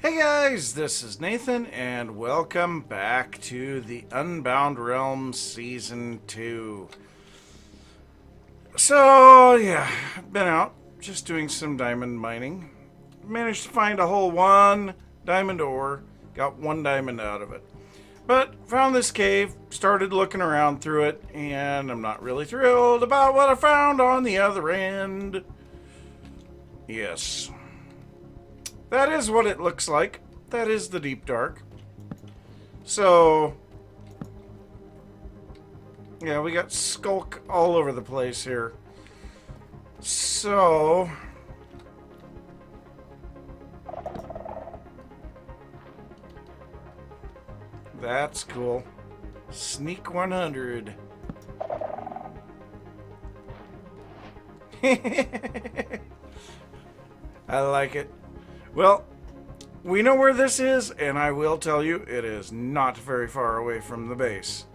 Hey guys, this is Nathan, and welcome back to the Unbound Realms Season 2. So, yeah, I've been out just doing some diamond mining. Managed to find a whole one diamond ore, got one diamond out of it. But found this cave, started looking around through it, and I'm not really thrilled about what I found on the other end. Yes. That is what it looks like. That is the deep dark. So, yeah, we got skulk all over the place here. So, that's cool. Sneak 100. I like it. Well, we know where this is, and I will tell you, it is not very far away from the base.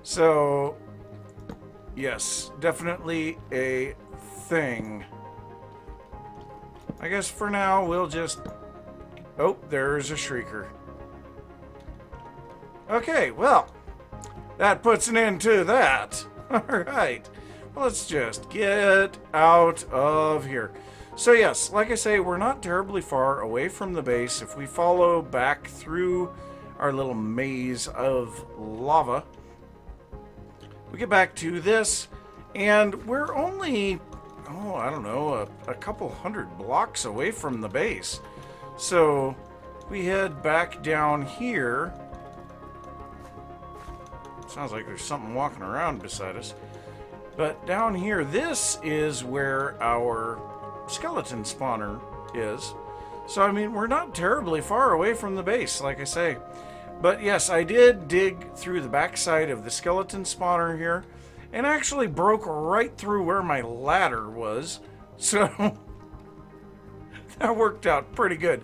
So, yes, definitely a thing. I guess for now, we'll just... Oh, there's a shrieker. Okay, well, that puts an end to that. Alright, let's just get out of here. So yes, like I say, we're not terribly far away from the base. If we follow back through our little maze of lava, we get back to this, and we're only, I don't know, a couple hundred blocks away from the base. So we head back down here. Sounds like there's something walking around beside us. But down here, this is where our skeleton spawner is. So, I mean, we're not terribly far away from the base, like I say. But yes, I did dig through the backside of the skeleton spawner here, and actually broke right through where my ladder was. So, that worked out pretty good.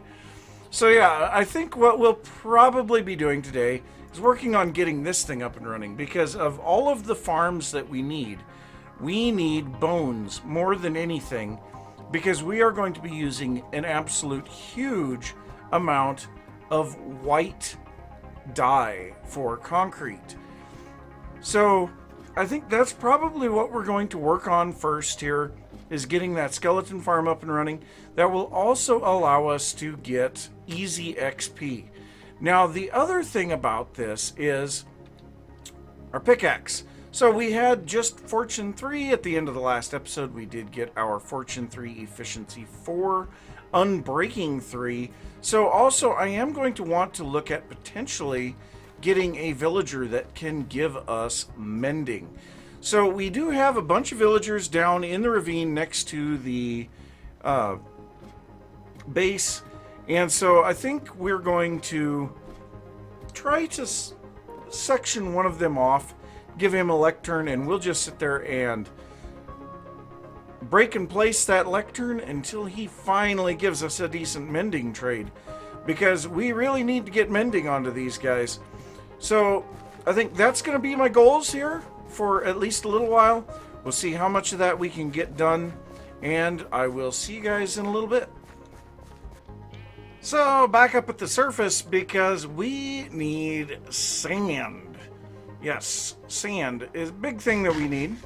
So yeah, I think what we'll probably be doing today is working on getting this thing up and running, because of all of the farms that we need bones more than anything, because we are going to be using an absolute huge amount of white dye for concrete. So I think that's probably what we're going to work on first here, is getting that skeleton farm up and running. That will also allow us to get easy XP. Now, the other thing about this is our pickaxe. So we had just Fortune 3 at the end of the last episode. We did get our Fortune 3 Efficiency 4, Unbreaking 3. So also I am going to want to look at potentially getting a villager that can give us mending. So we do have a bunch of villagers down in the ravine next to the base. And so I think we're going to try to section one of them off, give him a lectern, and we'll just sit there and break and place that lectern until he finally gives us a decent mending trade, because we really need to get mending onto these guys. So I think that's going to be my goals here for at least a little while. We'll see how much of that we can get done, and I will see you guys in a little bit. So back up at the surface, because we need sand. Yes, sand is a big thing that we need.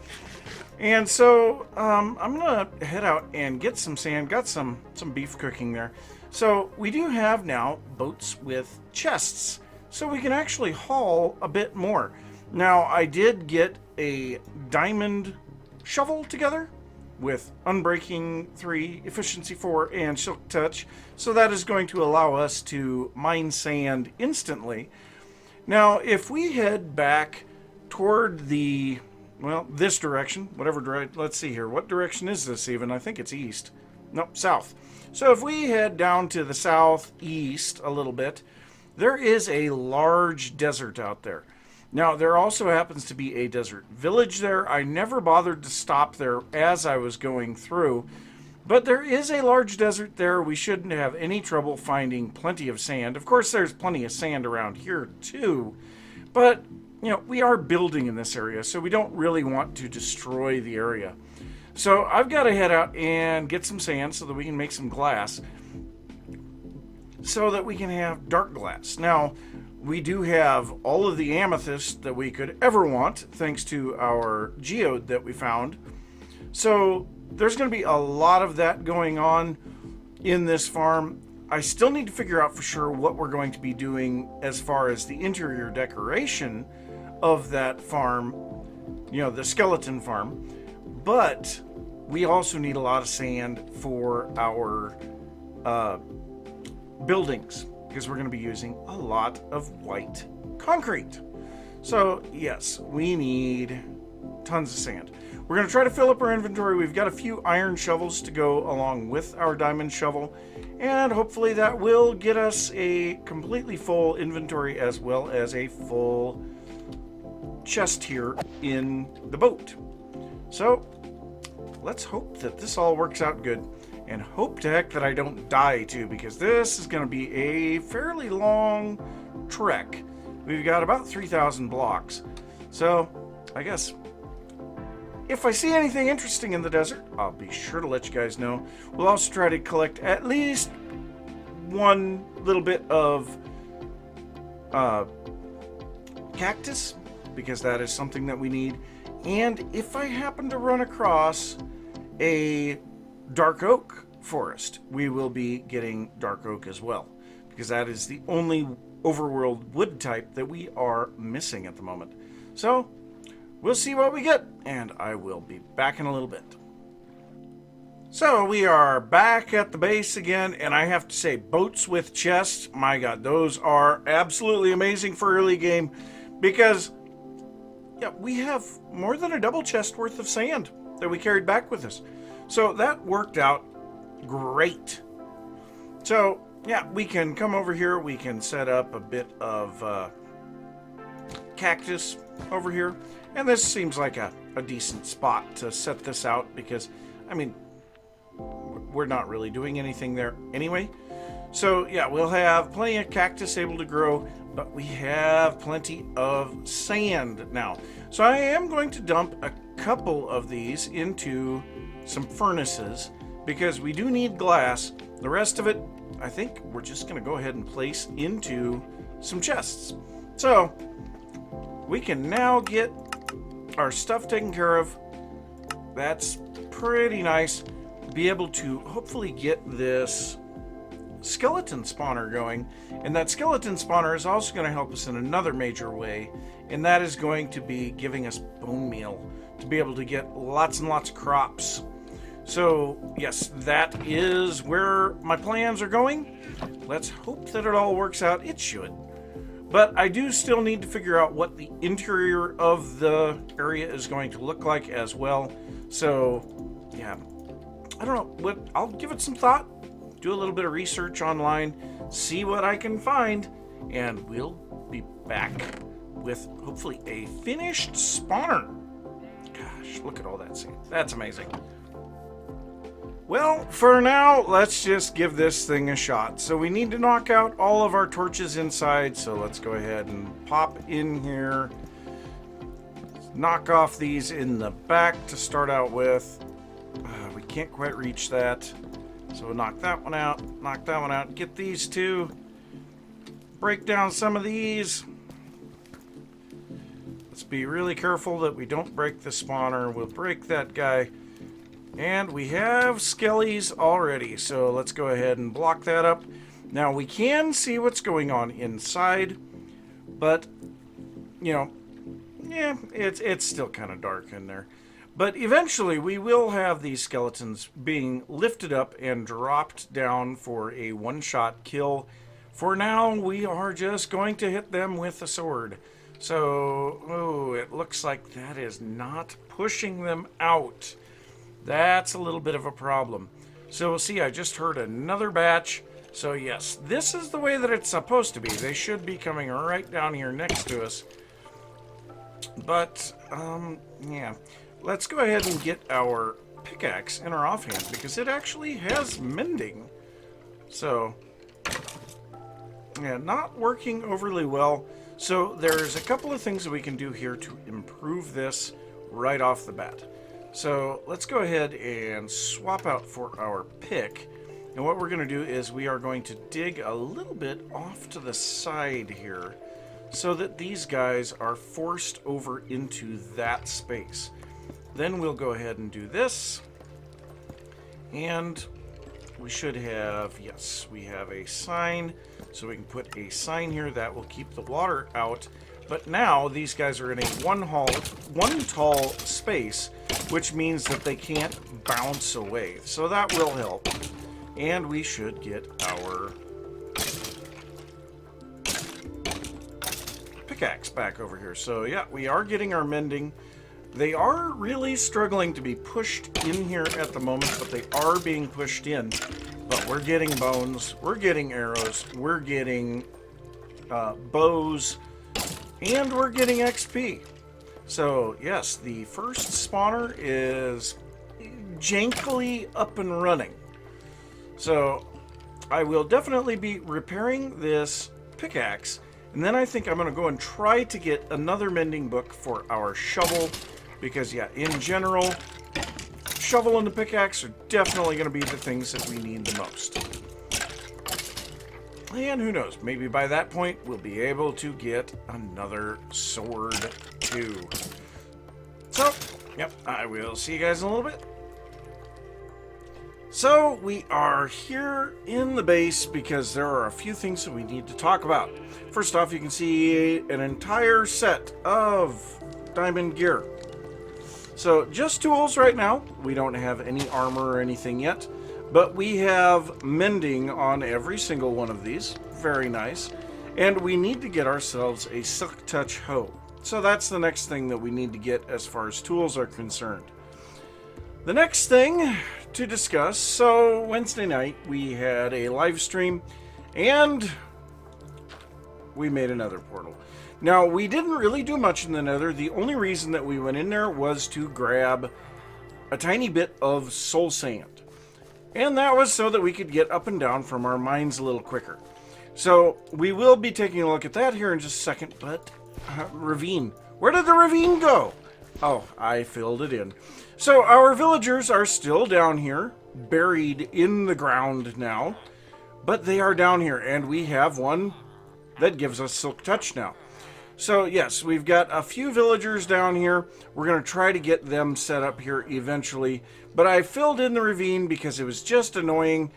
And so I'm going to head out and get some sand. Got some beef cooking there. So we do have now boats with chests, so we can actually haul a bit more. Now, I did get a diamond shovel together with Unbreaking 3, Efficiency 4, and Silk Touch. So that is going to allow us to mine sand instantly. Now, if we head back toward the, well, this direction, whatever direction, let's see here. What direction is this even? I think it's east. Nope, south. So if we head down to the southeast a little bit, there is a large desert out there. Now, there also happens to be a desert village there. I never bothered to stop there as I was going through, but there is a large desert there. We shouldn't have any trouble finding plenty of sand. Of course, there's plenty of sand around here too, but you know, we are building in this area, so we don't really want to destroy the area. So I've got to head out and get some sand so that we can make some glass. so that we can have dark glass. Now, we do have all of the amethyst that we could ever want, thanks to our geode that we found. So there's going to be a lot of that going on in this farm. I still need to figure out for sure what we're going to be doing as far as the interior decoration of that farm, you know, the skeleton farm. But we also need a lot of sand for our buildings, because we're going to be using a lot of white concrete. So yes, we need tons of sand. We're going to try to fill up our inventory. We've got a few iron shovels to go along with our diamond shovel, and hopefully that will get us a completely full inventory as well as a full chest here in the boat. So let's hope that this all works out good, and hope to heck that I don't die too, because this is going to be a fairly long trek. We've got about 3,000 blocks. So I guess if I see anything interesting in the desert, I'll be sure to let you guys know. We'll also try to collect at least one little bit of cactus, because that is something that we need. And if I happen to run across a dark oak forest, we will be getting dark oak as well, because that is the only overworld wood type that we are missing at the moment. So we'll see what we get, and I will be back in a little bit. So we are back at the base again, and I have to say, boats with chests, my god, those are absolutely amazing for early game, because yeah, we have more than a double chest worth of sand that we carried back with us. So that worked out great. So yeah, we can come over here, we can set up a bit of cactus over here. And this seems like a decent spot to set this out, because, I mean, we're not really doing anything there anyway. So yeah, we'll have plenty of cactus able to grow, but we have plenty of sand now. So I am going to dump a couple of these into some furnaces, because we do need glass. The rest of it, I think we're just going to go ahead and place into some chests. So we can now get our stuff taken care of. That's pretty nice. Be able to hopefully get this skeleton spawner going, and that skeleton spawner is also going to help us in another major way, and that is going to be giving us bone meal to be able to get lots and lots of crops. So yes, that is where my plans are going. Let's hope that it all works out. It should. But I do still need to figure out what the interior of the area is going to look like as well. So yeah, I don't know, I'll give it some thought, do a little bit of research online, see what I can find, and we'll be back with hopefully a finished spawner. Gosh, look at all that sand. That's amazing. Well, for now, let's just give this thing a shot. So we need to knock out all of our torches inside, so let's go ahead and pop in here. Knock off these in the back to start out with. We can't quite reach that. So we'll knock that one out, knock that one out, get these two. Break down some of these. Let's be really careful that we don't break the spawner. We'll break that guy. And we have skellies already, so let's go ahead and block that up. Now we can see what's going on inside, but, you know, yeah, it's still kind of dark in there. But eventually we will have these skeletons being lifted up and dropped down for a one-shot kill. For now, we are just going to hit them with a sword. So, oh, it looks like that is not pushing them out. That's a little bit of a problem. So we'll see, I just heard another batch. So yes, this is the way that it's supposed to be. They should be coming right down here next to us. But, yeah. Let's go ahead and get our pickaxe in our offhand, because it actually has mending. So, yeah, not working overly well. So there's a couple of things that we can do here to improve this right off the bat. So let's go ahead and swap out for our pick. And what we're going to do is we are going to dig a little bit off to the side here so that these guys are forced over into that space. Then we'll go ahead and do this. And we should have, yes, we have a sign. So we can put a sign here that will keep the water out. But now these guys are in a one tall space, which means that they can't bounce away. So that will help. And we should get our pickaxe back over here. So yeah, we are getting our mending. They are really struggling to be pushed in here at the moment, but they are being pushed in. But we're getting bones, we're getting arrows, we're getting bows, and we're getting XP. So yes, the first spawner is jankily up and running. So I will definitely be repairing this pickaxe, and then I think I'm going to go and try to get another mending book for our shovel, because yeah, in general, shovel and the pickaxe are definitely going to be the things that we need the most. And who knows, maybe by that point we'll be able to get another sword too. So, yep, I will see you guys in a little bit. So, we are here in the base because there are a few things that we need to talk about. First off, you can see an entire set of diamond gear. So, just tools right now. We don't have any armor or anything yet, but we have mending on every single one of these. Very nice. And we need to get ourselves a silk touch hoe. So that's the next thing that we need to get as far as tools are concerned. The next thing to discuss, so Wednesday night we had a live stream and we made another portal. Now, we didn't really do much in the Nether. The only reason that we went in there was to grab a tiny bit of soul sand. And that was so that we could get up and down from our mines a little quicker. So, we will be taking a look at that here in just a second, but ravine. Where did the ravine go? Oh, I filled it in. So, our villagers are still down here, buried in the ground now, but they are down here, and we have one that gives us silk touch now. So, yes, we've got a few villagers down here. We're going to try to get them set up here eventually. But I filled in the ravine because it was just annoying.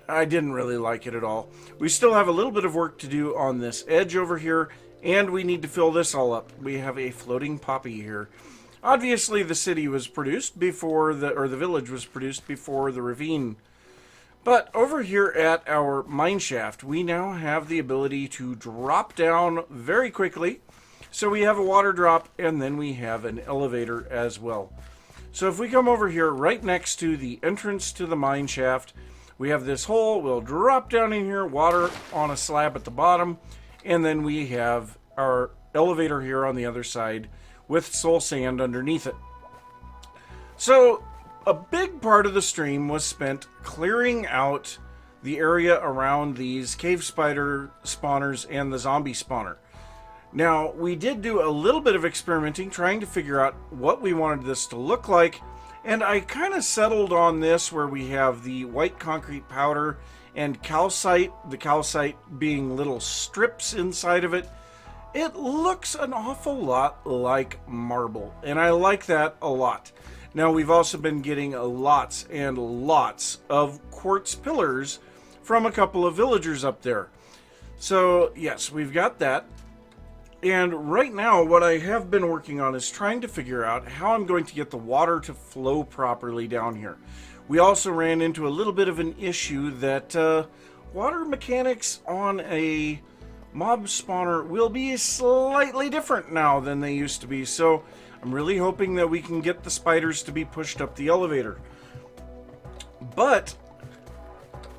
I didn't really like it at all. We still have a little bit of work to do on this edge over here. And we need to fill this all up. We have a floating poppy here. Obviously, the city was produced before the village was produced before the ravine. But over here at our mine shaft, we now have the ability to drop down very quickly. So we have a water drop, and then we have an elevator as well. So if we come over here right next to the entrance to the mine shaft, we have this hole. We'll drop down in here, water on a slab at the bottom, and then we have our elevator here on the other side with soul sand underneath it. So a big part of the stream was spent clearing out the area around these cave spider spawners and the zombie spawner. Now, we did do a little bit of experimenting, trying to figure out what we wanted this to look like, and I kind of settled on this where we have the white concrete powder and calcite, the calcite being little strips inside of it. It looks an awful lot like marble, and I like that a lot. Now, we've also been getting lots and lots of quartz pillars from a couple of villagers up there. So, yes, we've got that. And right now, what I have been working on is trying to figure out how I'm going to get the water to flow properly down here. We also ran into a little bit of an issue that water mechanics on a mob spawner will be slightly different now than they used to be. So I'm really hoping that we can get the spiders to be pushed up the elevator. But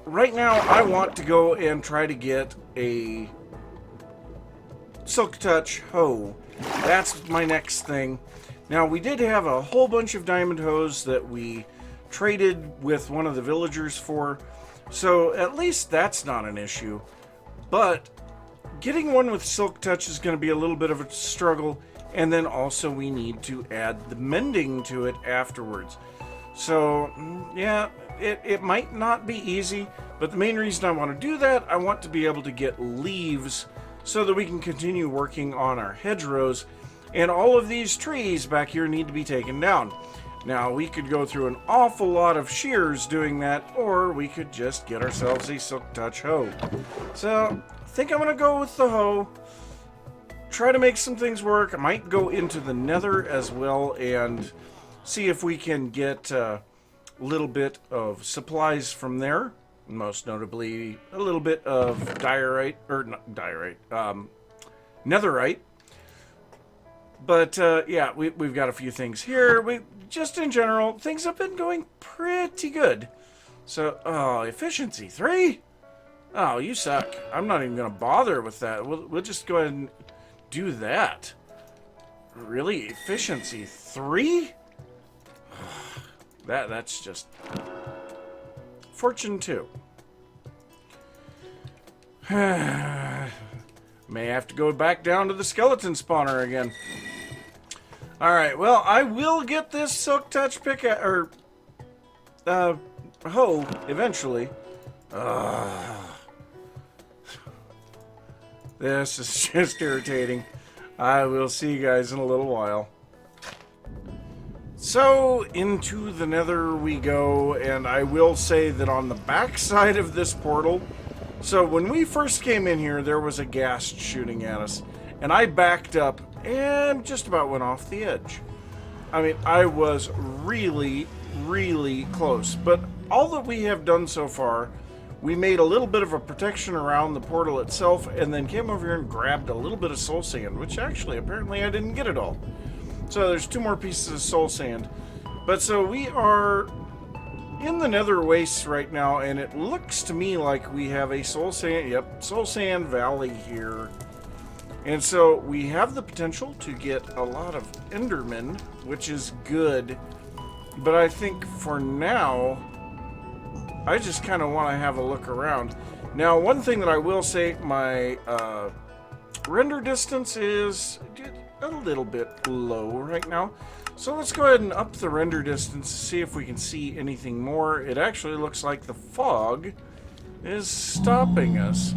right now, I want to go and try to get a silk touch hoe. That's my next thing. Now, we did have a whole bunch of diamond hoes that we traded with one of the villagers for, so at least that's not an issue. But getting one with silk touch is going to be a little bit of a struggle, and then also we need to add the mending to it afterwards. So, yeah, it might not be easy, but the main reason I want to do that, I want to be able to get leaves so that we can continue working on our hedgerows. And all of these trees back here need to be taken down. Now, we could go through an awful lot of shears doing that, or we could just get ourselves a Silk Touch hoe. So, I think I'm going to go with the hoe. Try to make some things work. I might go into the Nether as well and see if we can get a little bit of supplies from there. Most notably, a little bit of diorite, or not diorite, netherite. But yeah, we've got a few things here. Just in general, things have been going pretty good. So, oh, efficiency 3? Oh, you suck. I'm not even going to bother with that. We'll just go ahead and do that. Really? Efficiency 3? That's just... Fortune 2. May have to go back down to the skeleton spawner again. Alright, well, I will get this Silk Touch hoe eventually. This is just irritating. I will see you guys in a little while. So, into the Nether we go, and I will say that on the back side of this portal, so when we first came in here, there was a ghast shooting at us, and I backed up and just about went off the edge. I mean, I was really, really close, but all that we have done so far, we made a little bit of a protection around the portal itself, and then came over here and grabbed a little bit of soul sand, which actually, apparently I didn't get it all. So there's 2 more pieces of soul sand. But so we are in the Nether wastes right now, and it looks to me like we have a soul sand valley here. And so we have the potential to get a lot of Endermen, which is good. But I think for now, I just kind of want to have a look around. Now, one thing that I will say, my render distance is a little bit low right now. So let's go ahead and up the render distance to see if we can see anything more. It actually looks like the fog is stopping us.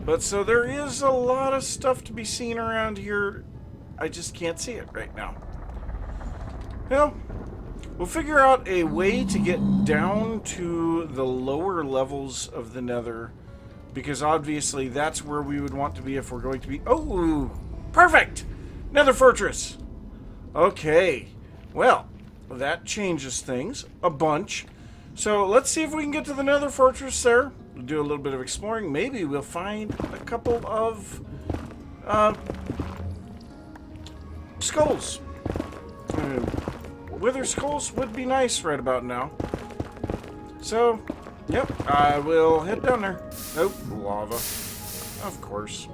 But so there is a lot of stuff to be seen around here. I just can't see it right now. Well, we'll figure out a way to get down to the lower levels of the Nether, because obviously that's where we would want to be if we're going to be... Oh, perfect! Nether Fortress! Okay, well, that changes things a bunch. So let's see if we can get to the Nether Fortress there. We'll do a little bit of exploring. Maybe we'll find a couple of skulls. Wither skulls would be nice right about now. So, yep, I will head down there. Nope, lava. Of course.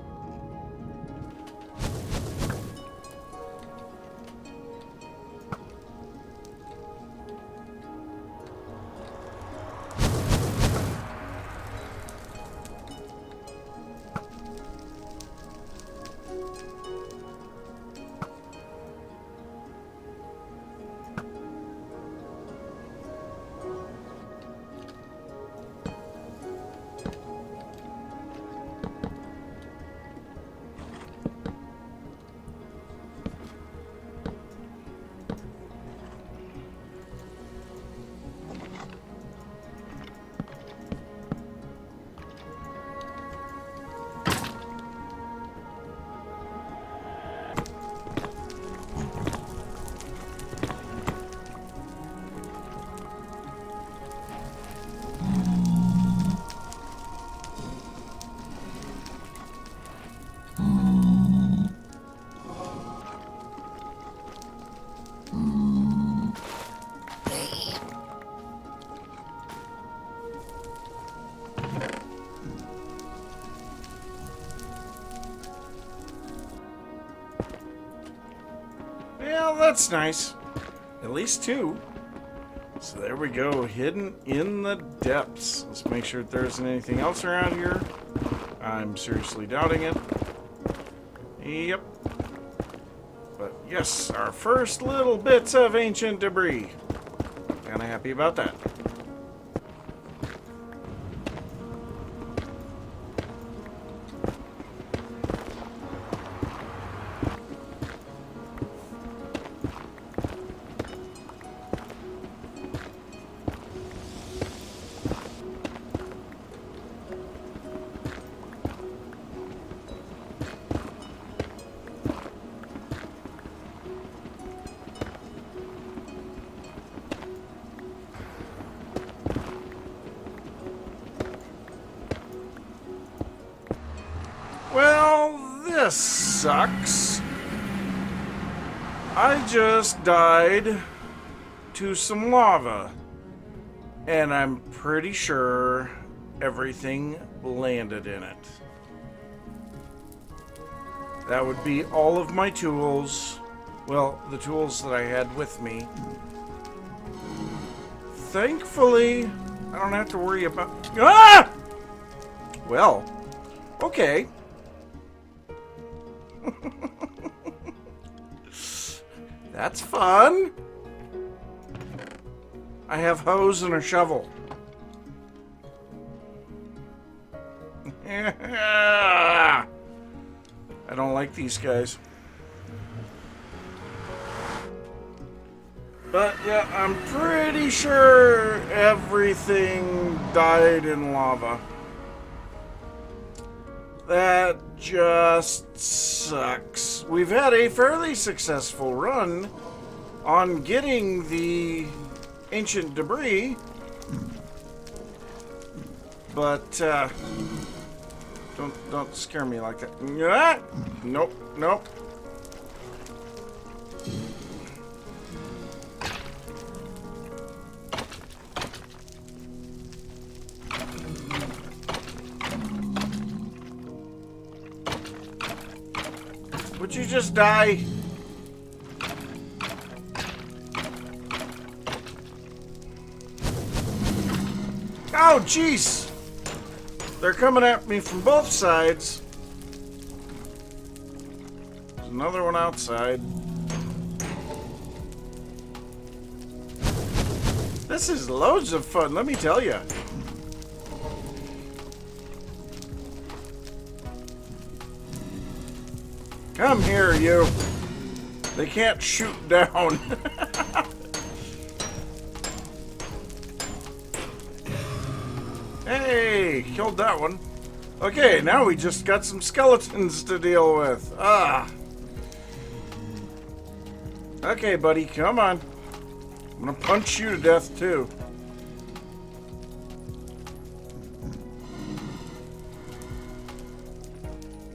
Well, that's nice. At least 2. So there we go, hidden in the depths. Let's make sure that there isn't anything else around here. I'm seriously doubting it. Yep. But yes, our first little bits of ancient debris. Kind of happy about that. Well, this sucks. I just died to some lava, and I'm pretty sure everything landed in it. That would be all of my tools. Well, the tools that I had with me. Thankfully, I don't have to worry about... Ah! Well, okay. That's fun. I have hose and a shovel. I don't like these guys. But yeah, I'm pretty sure everything died in lava. That just sucks. We've had a fairly successful run on getting the ancient debris, but don't scare me like that. Ah! Nope, nope. Would you just die? Oh, jeez! They're coming at me from both sides. There's another one outside. This is loads of fun, let me tell you. Come here, you. They can't shoot down. Hey, killed that one. Okay, now we just got some skeletons to deal with. Ah. Okay, buddy, come on. I'm gonna punch you to death, too.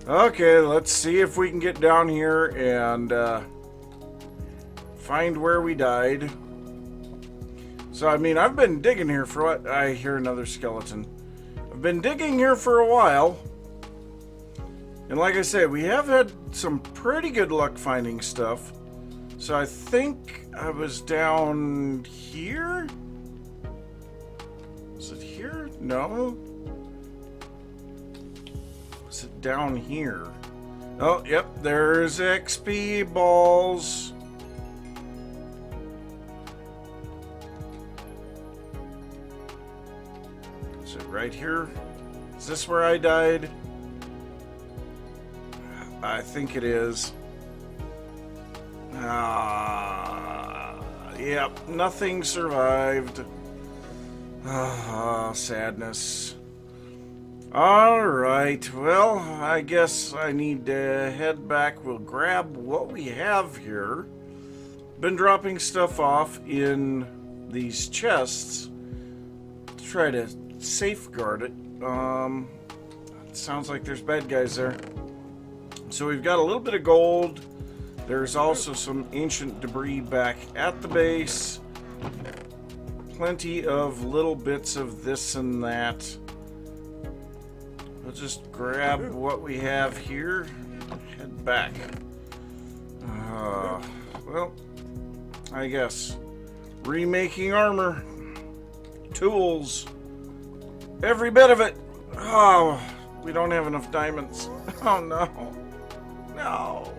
Okay, let's see if we can get down here and find where we died. So, I mean, I've been digging here for what? I hear another skeleton. I've been digging here for a while. And like I said, we have had some pretty good luck finding stuff. So I think I was down here? Was it here? No. Was it down here? Oh, yep, there's XP balls. Is it right here? Is this where I died? I think it is. Yep, nothing survived. Ah, sadness. Alright, well, I guess I need to head back. We'll grab what we have here. Been dropping stuff off in these chests to try to safeguard it. It sounds like there's bad guys there. So we've got a little bit of gold. There's also some ancient debris back at the base. Plenty of little bits of this and that. We'll just grab what we have here, head back. Well, I guess. Remaking armor. Tools. Every bit of it. Oh, we don't have enough diamonds. Oh, no. No.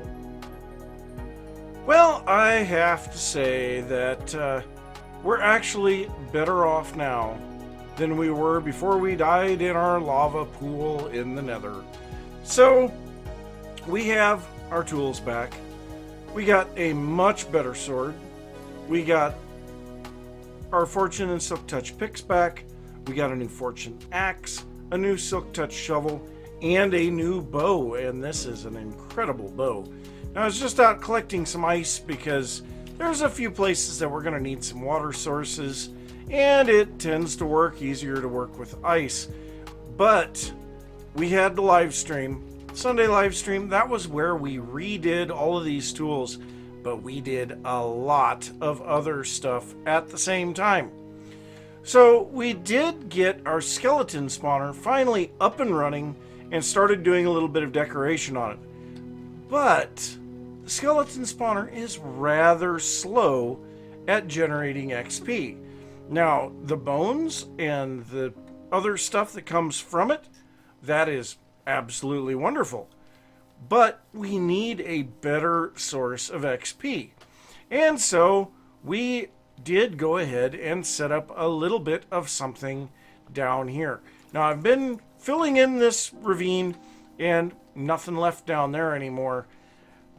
Well, I have to say that we're actually better off now than we were before we died in our lava pool in the Nether. So, we have our tools back. We got a much better sword. We got our Fortune and Silk Touch picks back. We got a new Fortune axe, a new Silk Touch shovel, and a new bow. And this is an incredible bow. Now, I was just out collecting some ice because there's a few places that we're going to need some water sources, and it tends to work easier to work with ice. But we had the live stream, Sunday live stream. That was where we redid all of these tools, but we did a lot of other stuff at the same time. So we did get our skeleton spawner finally up and running and started doing a little bit of decoration on it. But the skeleton spawner is rather slow at generating XP. Now, the bones and the other stuff that comes from it, that is absolutely wonderful. But we need a better source of XP. And so we did go ahead and set up a little bit of something down here. Now, I've been filling in this ravine and nothing left down there anymore.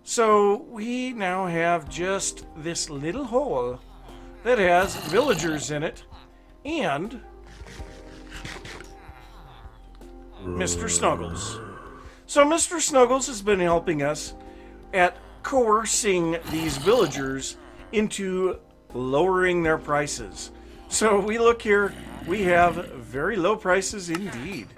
So we now have just this little hole that has villagers in it and Mr. Snuggles. So Mr. Snuggles has been helping us at coercing these villagers into lowering their prices. So we look here, we have very low prices indeed.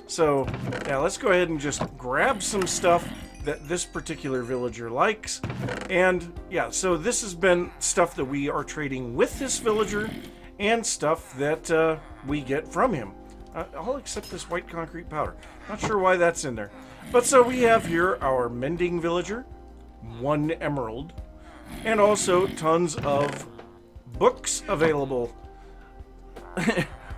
So yeah, let's go ahead and just grab some stuff that this particular villager likes. And yeah, so this has been stuff that we are trading with this villager and stuff that we get from him. I'll accept this white concrete powder. Not sure why that's in there. But so we have here our mending villager, 1 emerald, and also tons of books available.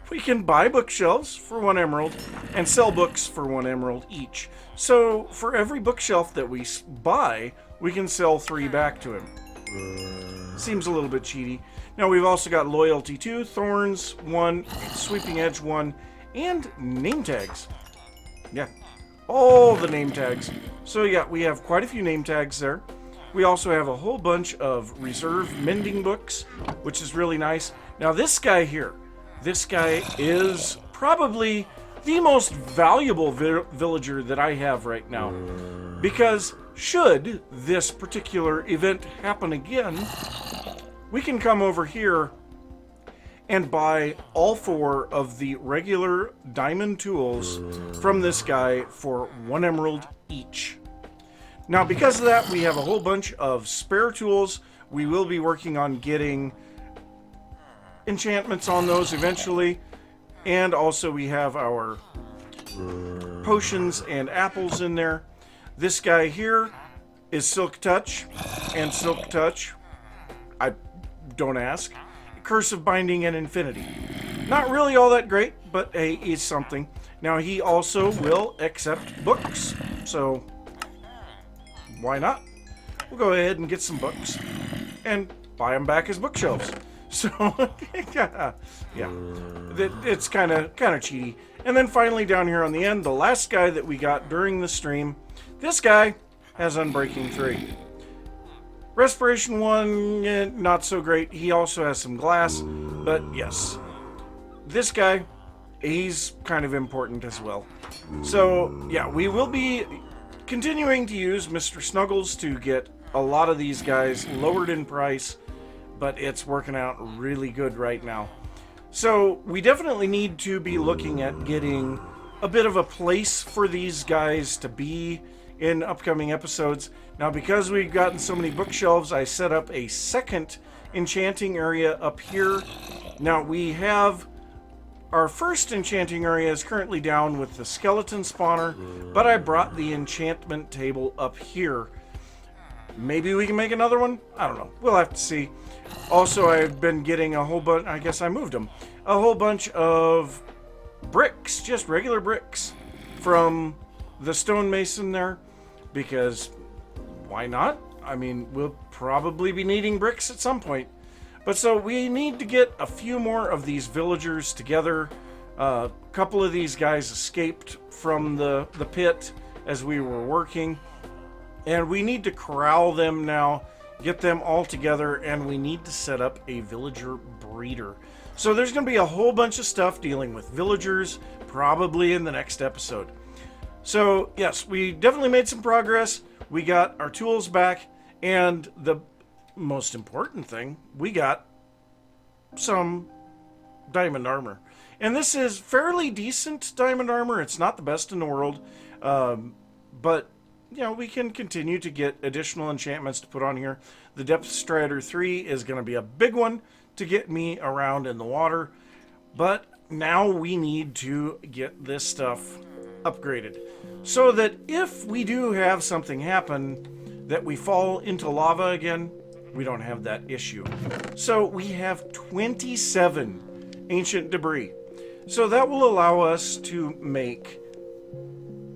We can buy bookshelves for 1 emerald and sell books for 1 emerald each. So for every bookshelf that we buy, we can sell 3 back to him. Seems a little bit cheaty. Now we've also got loyalty 2, thorns 1, sweeping edge 1, and name tags. Yeah, all the name tags. So yeah, we have quite a few name tags there. We also have a whole bunch of reserve mending books, which is really nice. Now this guy here, this guy is probably the most valuable villager that I have right now. Because should this particular event happen again, we can come over here and buy all 4 of the regular diamond tools from this guy for 1 emerald each. Now, because of that, we have a whole bunch of spare tools. We will be working on getting enchantments on those eventually. And also we have our potions and apples in there. This guy here is Silk Touch, and Silk Touch, I don't ask, Curse of Binding and Infinity. Not really all that great, but hey, it's something. Now he also will accept books, so why not? We'll go ahead and get some books and buy them back as bookshelves. So yeah, it's kind of cheaty. And then finally down here on the end, the last guy that we got during the stream, this guy has Unbreaking 3. Respiration 1, not so great. He also has some glass, but yes, this guy, he's kind of important as well. So yeah, we will be continuing to use Mr. Snuggles to get a lot of these guys lowered in price, but it's working out really good right now. So we definitely need to be looking at getting a bit of a place for these guys to be in upcoming episodes. Now, because we've gotten so many bookshelves, I set up a second enchanting area up here. Now, we have our first enchanting area is currently down with the skeleton spawner, but I brought the enchantment table up here. Maybe we can make another one? I don't know. We'll have to see. Also, I've been getting a whole bunch, I guess I moved them, a whole bunch of bricks, just regular bricks, from the stonemason there, because why not? I mean, we'll probably be needing bricks at some point. But so we need to get a few more of these villagers together. A couple of these guys escaped from the pit as we were working. And we need to corral them now, get them all together, and we need to set up a villager breeder. So there's going to be a whole bunch of stuff dealing with villagers, probably in the next episode. So yes, we definitely made some progress. We got our tools back, and the most important thing, we got some diamond armor. And this is fairly decent diamond armor. It's not the best in the world, but you know, we can continue to get additional enchantments to put on here. The Depth Strider 3 is going to be a big one to get me around in the water. But now we need to get this stuff upgraded, so that if we do have something happen that we fall into lava again, we don't have that issue. So we have 27 ancient debris. So that will allow us to make,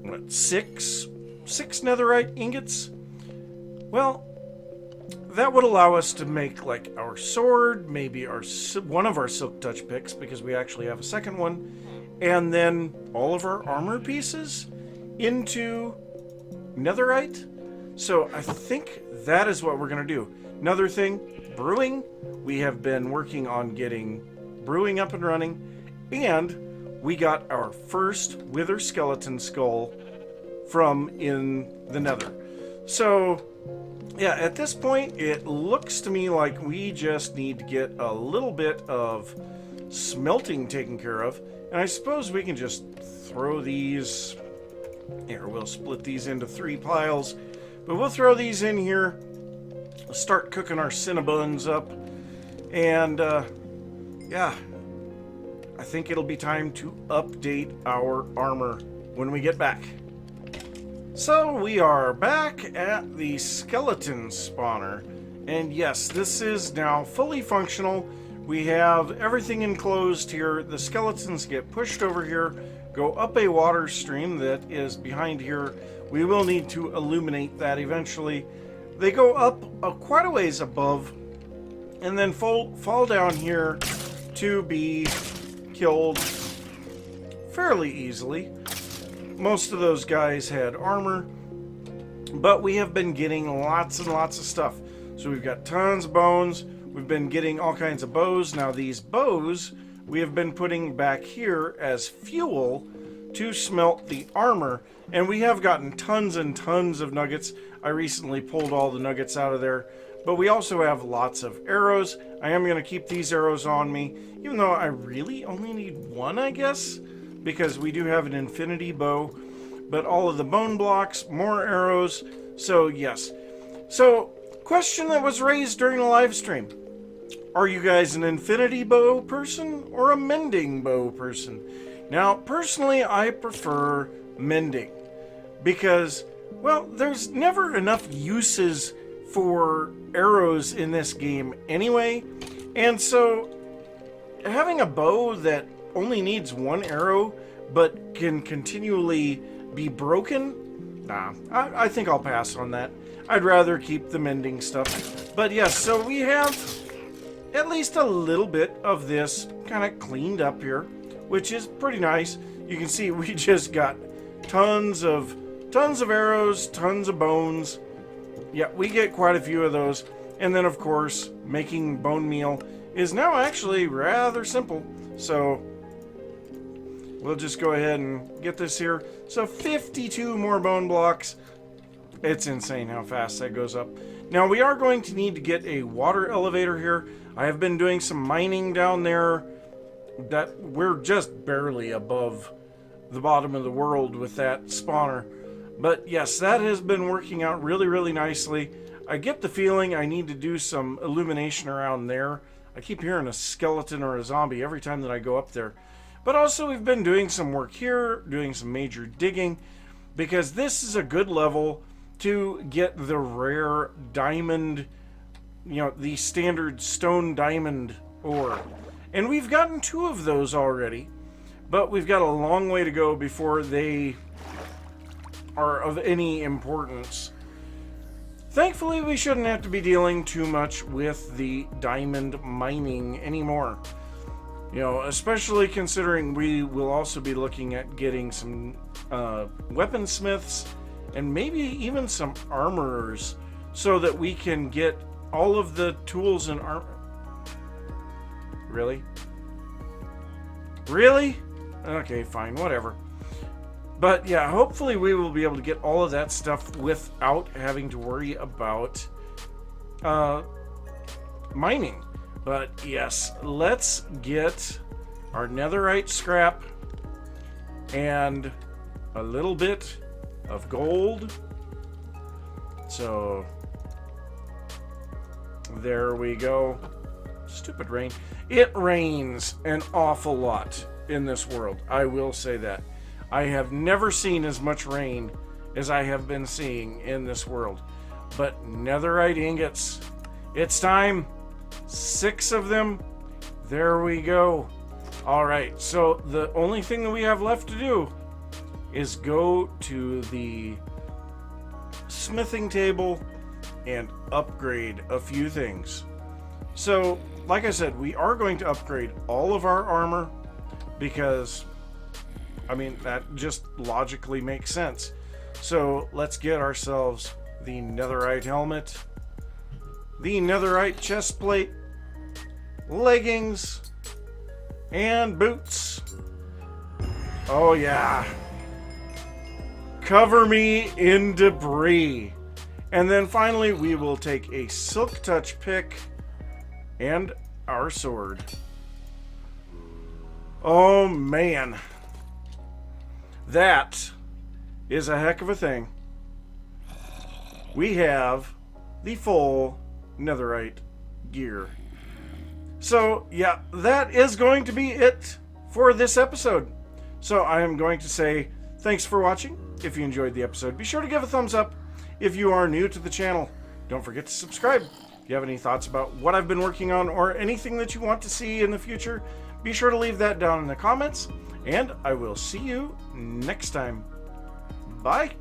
what, six netherite ingots? Well, that would allow us to make like our sword, maybe one of our silk touch picks, because we actually have a second one, and then all of our armor pieces into netherite. So I think that is what we're going to do. Another thing, brewing. We have been working on getting brewing up and running, and we got our first wither skeleton skull from in the nether. So yeah, at this point it looks to me like we just need to get a little bit of smelting taken care of, and I suppose we can just throw these here. We'll split these into 3 piles, but we'll throw these in here, start cooking our cinnabuns up, and yeah, I think it'll be time to update our armor when we get back. So we are back at the skeleton spawner, and yes, this is now fully functional. We have everything enclosed here. The skeletons get pushed over here, go up a water stream that is behind here. We will need to illuminate that eventually. They go up quite a ways above, and then fall down here to be killed fairly easily. Most of those guys had armor, but we have been getting lots and lots of stuff. So we've got tons of bones. We've been getting all kinds of bows. Now these bows we have been putting back here as fuel to smelt the armor, and we have gotten tons and tons of nuggets. I recently pulled all the nuggets out of there, but we also have lots of arrows. I am going to keep these arrows on me, even though I really only need 1, I guess, because we do have an infinity bow. But all of the bone blocks, more arrows. So yes. So question that was raised during the live stream: are you guys an infinity bow person or a mending bow person? Now personally I prefer mending, because, well, there's never enough uses for arrows in this game anyway, and so having a bow that only needs 1 arrow but can continually be broken, nah, I think I'll pass on that. I'd rather keep the mending stuff. But yes, so we have at least a little bit of this kind of cleaned up here, which is pretty nice. You can see we just got tons of arrows, tons of bones. Yeah, we get quite a few of those. And then of course, making bone meal is now actually rather simple. So we'll just go ahead and get this here. So 52 more bone blocks. It's insane how fast that goes up. Now we are going to need to get a water elevator here. I have been doing some mining down there. That we're just barely above the bottom of the world with that spawner. But yes, that has been working out really, really nicely. I get the feeling I need to do some illumination around there. I keep hearing a skeleton or a zombie every time that I go up there. But also we've been doing some work here, doing some major digging, because this is a good level to get the rare diamond, you know, the standard stone diamond ore. And we've gotten 2 of those already, but we've got a long way to go before they are of any importance. Thankfully, we shouldn't have to be dealing too much with the diamond mining anymore. Especially considering we will also be looking at getting some weaponsmiths and maybe even some armorers so that we can get all of the tools and armor. Really? Really? Okay, fine, whatever. But yeah, hopefully we will be able to get all of that stuff without having to worry about mining. But yes, let's get our netherite scrap and a little bit of gold. So there we go. Stupid rain. It rains an awful lot in this world. I will say that. I have never seen as much rain as I have been seeing in this world. But netherite ingots. It's time. 6 of them. There we go. Alright, so the only thing that we have left to do is go to the smithing table and upgrade a few things. So, like I said, we are going to upgrade all of our armor because, that just logically makes sense. So, let's get ourselves the netherite helmet, the netherite chest plate, leggings, and boots. Oh yeah. Cover me in debris. And then finally we will take a silk touch pick and our sword. Oh man. That is a heck of a thing. We have the full netherite gear. So, yeah, that is going to be it for this episode. So, I am going to say thanks for watching. If you enjoyed the episode, be sure to give a thumbs up. If you are new to the channel, don't forget to subscribe. If you have any thoughts about what I've been working on or anything that you want to see in the future, be sure to leave that down in the comments. And I will see you next time. Bye.